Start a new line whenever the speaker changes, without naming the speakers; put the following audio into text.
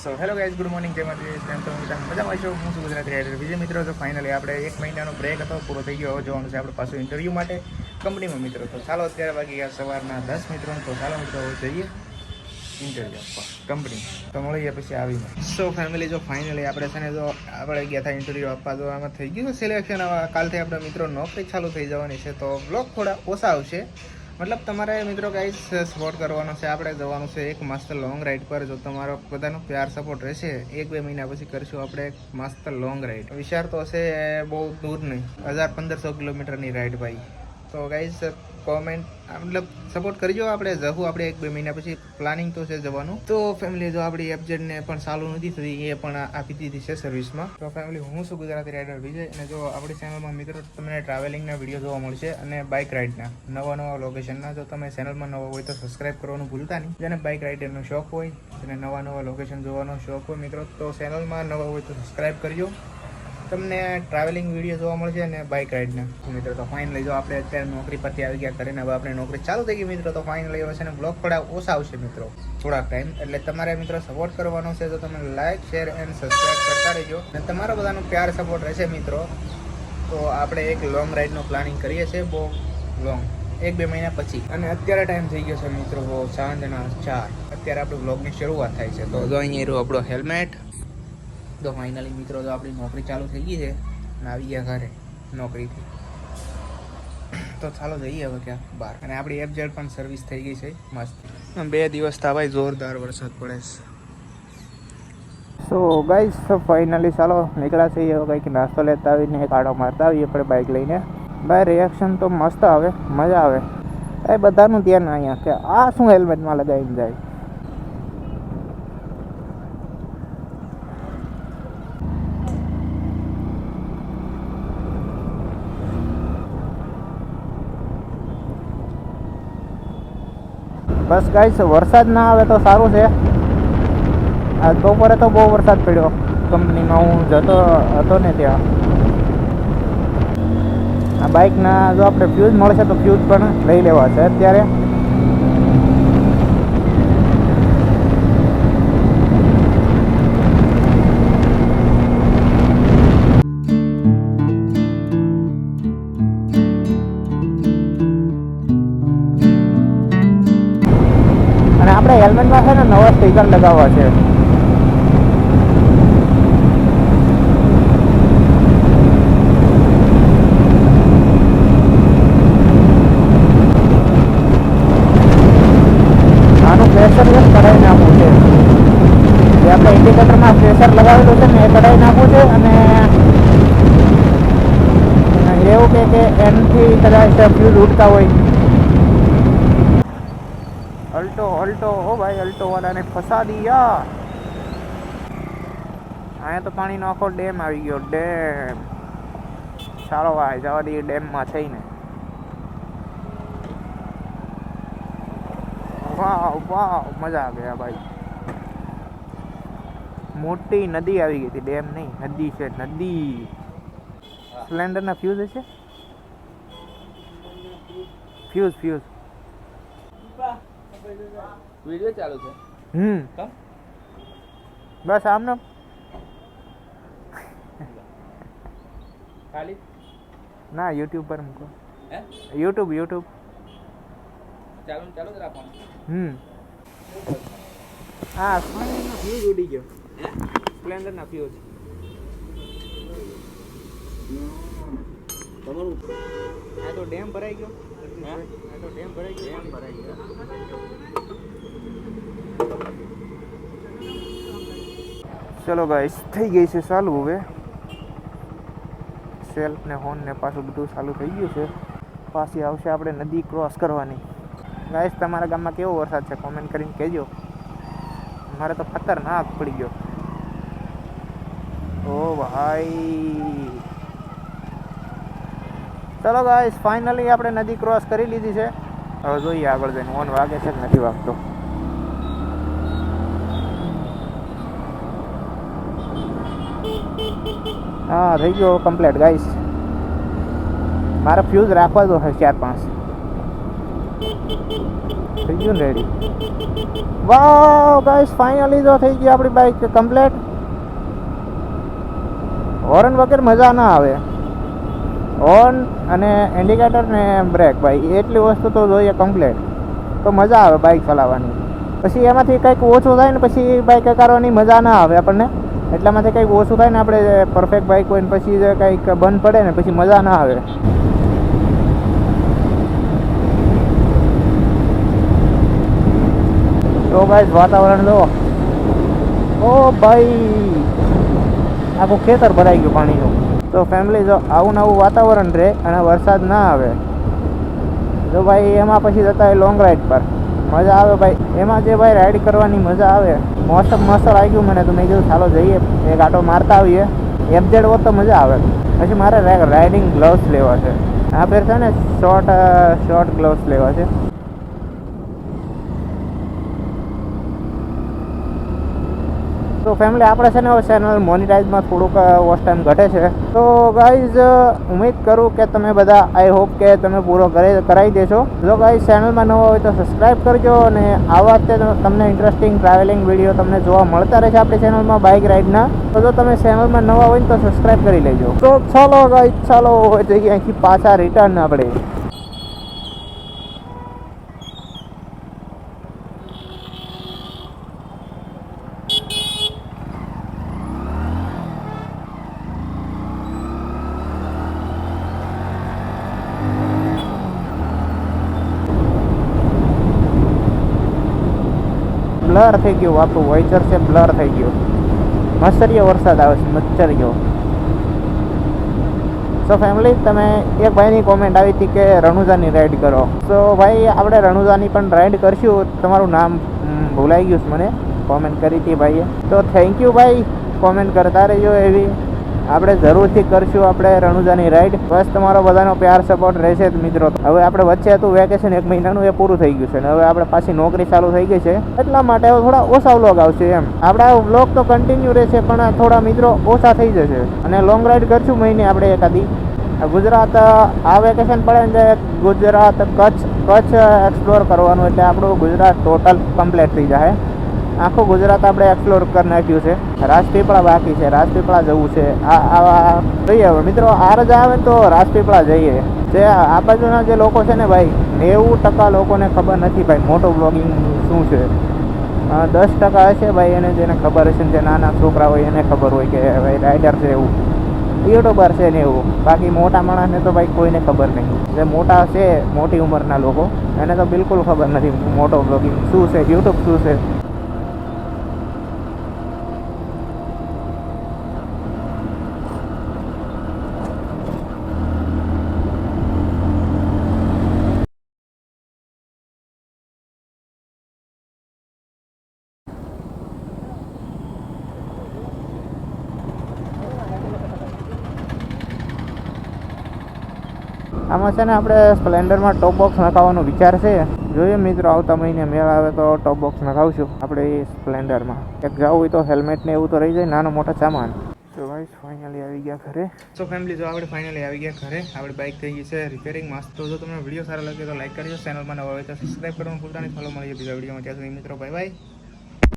So hello guys, good morning. જય માતાજી. કેમ છો? મજામાં છો? હું છું ગુજરાતી રાઇડર વિજય. મિત્રો, તો ફાઇનલી આપણે 1 મહિનાનો બ્રેક હતો, પૂરો થઈ ગયો. હવે જવાનું છે આપણે પાછું ઇન્ટરવ્યૂ માટે કંપનીમાં. મિત્રો, તો ચાલો અત્યારે વાગી ગયા સવારના 10 મિત્રો. તો ચાલો મિત્રો હવે જઈએ ઇન્ટરવ્યૂ આપવા કંપની. તો મળીએ પછી આવીને. સો ફેમિલી, જો ફાઇનલી આપણે છે ને જો આપણે ગયા હતા ઇન્ટરવ્યૂ આપવા, તો આમાં થઈ ગયું સિલેક્શન. કાલથી આપણે મિત્રો નોકરી ચાલુ થઈ જવાની છે, તો બ્લોગ થોડા ઓછા આવશે. મતલબ તમારે મિત્રો ગાઈસ સપોર્ટ કરવાનો છે. આપણે જવાનું છે એક મસ્ત લોંગ રાઈડ પર. જો તમારો બધાનો પ્યાર સપોર્ટ રહેશે, 1-2 મહિના પછી કરશું આપણે એક મસ્ત લોંગ રાઈડ. વિચાર તો હશે બહુ દૂર નહીં, 1000-1500 કિલોમીટરની રાઈડ ભાઈ. તો ગાઈસ કોમેન્ટ મતલબ સપોર્ટ કરજો. આપણે જવું આપણે 1-2 મહિના પછી પ્લાનિંગ તો છે જવાનું. તો ફેમિલી, જો આપણી એફજેડને પણ ચાલુ નથી થતી, એ પણ આપી દીધી છે સર્વિસમાં. તો ફેમિલી, હું છું ગુજરાતી રાઇડર વિજય, અને જો આપણી ચેનલમાં મિત્રો તમને ટ્રાવેલિંગના વિડીયો જોવા મળશે અને બાઇક રાઇડના નવા લોકેશનના. જો તમે ચેનલમાં નવા હોય તો સબસ્ક્રાઇબ કરવાનું ભૂલતા નહીં. જેને બાઇક રાઇડરનો શોખ હોય, જેને નવા લોકેશન જોવાનો શોખ હોય મિત્રો, તો ચેનલમાં નવા હોય તો સબસ્ક્રાઇબ કરજો. તમને ટ્રાવેલિંગ વિડીયો જોવા મળશે અને બાઇક રાઇડના. મિત્રો, તો ફાઇનલી જો આપણે અત્યારે નોકરી પરથી આવી ગયા કરીને હવે આપણે નોકરી ચાલુ થઈ ગઈ મિત્રો. તો ફાઇનલી હવે છે ને બ્લોગ થોડા ઓછા આવશે મિત્રો, થોડાક ટાઈમ. એટલે તમારે મિત્રો સપોર્ટ કરવાનો છે. તો તમે લાઇક, શેર એન્ડ સબસ્ક્રાઈબ કરતા રહેજો. અને તમારો બધાનો પ્યાર સપોર્ટ રહેશે મિત્રો, તો આપણે એક લોંગ રાઇડનો પ્લાનિંગ કરીએ છીએ, બહુ લોંગ, 1-2 મહિના પછી. અને અત્યારે ટાઈમ થઈ ગયો છે મિત્રો સાંજના 4. અત્યારે આપણે બ્લોગની શરૂઆત થાય છે. તો જો અહીંયા રહ્યું આપણો હેલ્મેટ. તો ફાઇનલી મિત્રો, તો આપણી નોકરી ચાલુ થઈ ગઈ છે અને આવી ગયા ઘરે નોકરીથી. તો ચાલો જઈએ હવે ક્યાં બહાર. અને આપણી એફજેડ પણ સર્વિસ થઈ ગઈ છે મસ્ત. 2 દિવસ થયા ભાઈ, જોરદાર વરસાદ પડે છે. સો ગાઈસ, ફાઇનલી ચાલો નીકળ્યા છીએ. હવે કંઈક નાસ્તો લેતા આવીને એક આડો મારતા આવીએ આપણે બાઇક લઈને. ભાઈ રિએક્શન તો મસ્ત આવે, મજા આવે. એ બધાનું ધ્યાન અહીંયા કે આ શું હેલ્મેટમાં લગાવીને જાય. બસ ગાઈસ, વરસાદ ના આવે તો સારું છે. આજ બપોરે તો બહુ વરસાદ પડ્યો. કંપનીમાં હું જતો હતો ને ત્યાં. આ બાઇકના જો આપણે ફ્યુઝ મળશે તો ફ્યુઝ પણ લઈ લેવા છે અત્યારે. અને આપણે હેલ્મેટમાં છે ને નવા સ્ટીકર લગાવવા છે. આનું પ્રેશર કઢાઈ નાખવું છે. જે આપણે ઇન્ડિકેટરમાં પ્રેશર લગાવેલું છે ને એ કઢાઈ નાખવું છે. અને એવું કે એનથી કદાચ ફ્યુઝ ઉડતા હોય. અલ્ટો ઓ ભાઈ, અલ્ટો વાળાને ફસા દિયા. અહીંયા તો પાણીનો આખો ડેમ આવી ગયો, ડેમ. ચાલો ભાઈ જવા દઈએ ડેમમાં થઈને. વાવ, મજા આ ગયા ભાઈ. મોટી નદી આવી ગઈ હતી, ડેમ નહીં, નદી છે, નદી. સ્પ્લેન્ડરના ફ્યુઝ હશે, ફ્યુઝ
વિડિયો ચાલુ છે.
બસ આમનો
ખાલી
ના, યુટ્યુબ પર મૂકો.
હે
યુટ્યુબ
ચાલુ જ રાખવાનું.
હા, સ્પ્લેન્ડરના ફ્યુઝ ઉડી ગયો. સ્પ્લેન્ડરના ફ્યુઝ
તમારું
આ તો ડેમ ભરાઈ ગયો. ચલો ગાઈસ, થઈ ગઈ છે ચાલુ. હવે સેલ્ફ ને હોર્ન ને પાછું બધું ચાલુ થઈ ગયું છે. પાછી આવશે આપણે નદી ક્રોસ કરવાની. ગાઈસ, તમારા ગામમાં કેવો વરસાદ છે કોમેન્ટ કરીને કહેજો. મારે તો ખતરનાક પડી ગયો. ઓ ભાઈ, ચલો ગાઈસ, ફાઇનલી આપણે નદી ક્રોસ કરી લીધી છે. હવે જોઈએ આગળ જઈને ઓન વાગે છે કે નથી વાગતો. હા, થઈ ગયો કમ્પ્લીટ ગાઈસ. મારે ફ્યુઝ રાખવા દો 4-5. થઈ ગયું ને રેડી. વાવ ગાઈસ, ફાઇનલી તો થઈ ગઈ આપણી બાઇક કમ્પ્લીટ. હોર્ન વગર મજા ના આવે. હોર્ન અને ઇન્ડિકેટર ને બ્રેક, ભાઈ એટલી વસ્તુ તો જોઈએ કમ્પ્લીટ, તો મજા આવે બાઇક ચલાવવાની. પછી એમાંથી કંઈક ઓછું થાય ને પછી બાઇક કરવાની મજા ના આવે આપણને. એટલામાંથી કંઈક ઓછું થાય ને આપણે પરફેક્ટ બાઇક હોય ને પછી કંઈક બંધ પડે ને પછી મજા ના આવે. તો ગાઈસ વાતાવરણ જો, ઓ ભાઈ આખું ખેતર ભરાઈ ગયું પાણીનું. તો ફેમિલી જો આવું નવું વાતાવરણ રહે અને વરસાદ ના આવે તો ભાઈ એમાં પછી જતા હોય લોંગ રાઈડ પર, મજા આવે ભાઈ. એમાં જે ભાઈ રાઈડ કરવાની મજા આવે. મોસમ મસ્ત લાગ્યું મને, તો મેં કીધું ચાલો જઈએ એક આટો મારતા આવીએ. એફઝેડ હોત તો મજા આવે. પછી મારે રાઇડિંગ ગ્લવ્સ લેવા છે. આ ફેર છે ને શોર્ટ ગ્લવ્સ લેવા છે. તો ફેમિલી આપણે છે ને ચેનલ મોનિટાઇઝમાં થોડુંક વોચ ટાઈમ ઘટે છે. તો ગાઈઝ ઉમ્મીદ કરું કે તમે બધા, આઈ હોપ કે તમે પૂરો કરાવી દેશો. જો ગાઈઝ ચેનલમાં નવા હોય તો સબસ્ક્રાઈબ કરજો અને આવા તે તમને ઇન્ટરેસ્ટિંગ ટ્રાવેલિંગ વિડીયો તમને જોવા મળતા રહેશે આપણી ચેનલમાં બાઇક રાઇડના. તો જો તમે ચેનલમાં નવા હોય તો સબસ્ક્રાઈબ કરી લેજો. તો ચાલો ગાઈઝ, ચાલો જઈએ અહીંથી પાછા રિટર્ન આપણે. બ્લર થઈ ગયું આપણું વાઇચર છે, બ્લર થઈ ગયું. મચ્છરીયો વરસાદ આવે છે, મચ્છરીયો. સો ફેમિલી, તમે એક ભાઈની કોમેન્ટ આવી હતી કે રણુજાની રાઈડ કરો. સો ભાઈ આપણે રણુજાની પણ રાઈડ કરશું. તમારું નામ ભૂલાઈ ગયું છે મને, કોમેન્ટ કરી હતી ભાઈએ. તો થેન્ક યુ ભાઈ, કોમેન્ટ કરતા રહેજો એવી. આપણે જરૂરથી કરશું આપણે રણુજાની રાઈડ. બસ તમારો બધાનો પ્યાર સપોર્ટ રહેશે જ મિત્રો. હવે આપણે વચ્ચે હતું વેકેશન 1 મહિનાનું, એ પૂરું થઈ ગયું છે ને હવે આપણે પાછી નોકરી ચાલુ થઈ ગઈ છે. એટલા માટે હવે થોડા ઓછા વ્લોગ આવશે એમ. આપણા વ્લોગ તો કન્ટિન્યુ રહેશે પણ થોડા મિત્રો ઓછા થઈ જશે. અને લોંગ રાઈડ કરશું મહિને આપણે એકાદી. ગુજરાત આ વેકેશન પડે ને ગુજરાત કચ્છ એક્સપ્લોર કરવાનું, એટલે આપણું ગુજરાત ટોટલ કમ્પ્લીટ થઈ જાય. આખું ગુજરાત આપણે એક્સપ્લોર કરી નાખ્યું છે. રાજપીપળા બાકી છે, રાજપીપળા જવું છે. આ જોઈએ હવે મિત્રો, આ રજા આવે તો રાજપીપળા જઈએ. જે આ બાજુના જે લોકો છે ને ભાઈ, 90% લોકોને ખબર નથી ભાઈ મોટો બ્લોગિંગ શું છે. 10% હશે ભાઈ એને જેને ખબર હશે ને જે નાના છોકરા હોય એને ખબર હોય કે ભાઈ રાઇડર છે, એવું યુટ્યુબર છે ને એવું. બાકી મોટા માણસને તો ભાઈ કોઈને ખબર નહીં. જે મોટા છે, મોટી ઉંમરના લોકો, એને તો બિલકુલ ખબર નથી મોટો બ્લોગિંગ શું છે, યુટ્યુબ શું છે. આમાં છે ને આપણે સ્પ્લેન્ડરમાં ટોપ બોક્સ નખાવવાનો વિચાર છે. જોઈએ મિત્રો, આવતા મહિને મેળ આવે તો ટોપ બોક્સ નખાવશું આપણે એ સ્પ્લેન્ડરમાં. એક જવું હોય તો હેલ્મેટ ને એવું તો રહી જાય, નાનો મોટો સામાન. તો ગાઈસ ફાઇનલી આવી ગયા ઘરે. સો ફેમિલી, જો આપણે ફાઇનલી આવી ગયા ઘરે. આપણી બાઇક થઈ ગઈ છે રિપેરિંગ મસ્ત. તો જો તમને વિડીયો સારો લાગે તો લાઈક કરજો, ચેનલમાં નવા હોય તો સબસ્ક્રાઈબ કરવાનું ભૂલતા નહીં. ફોલો મળીએ બીજા વિડીયોમાં. ત્યાં સુધી મિત્રો બાય બાય.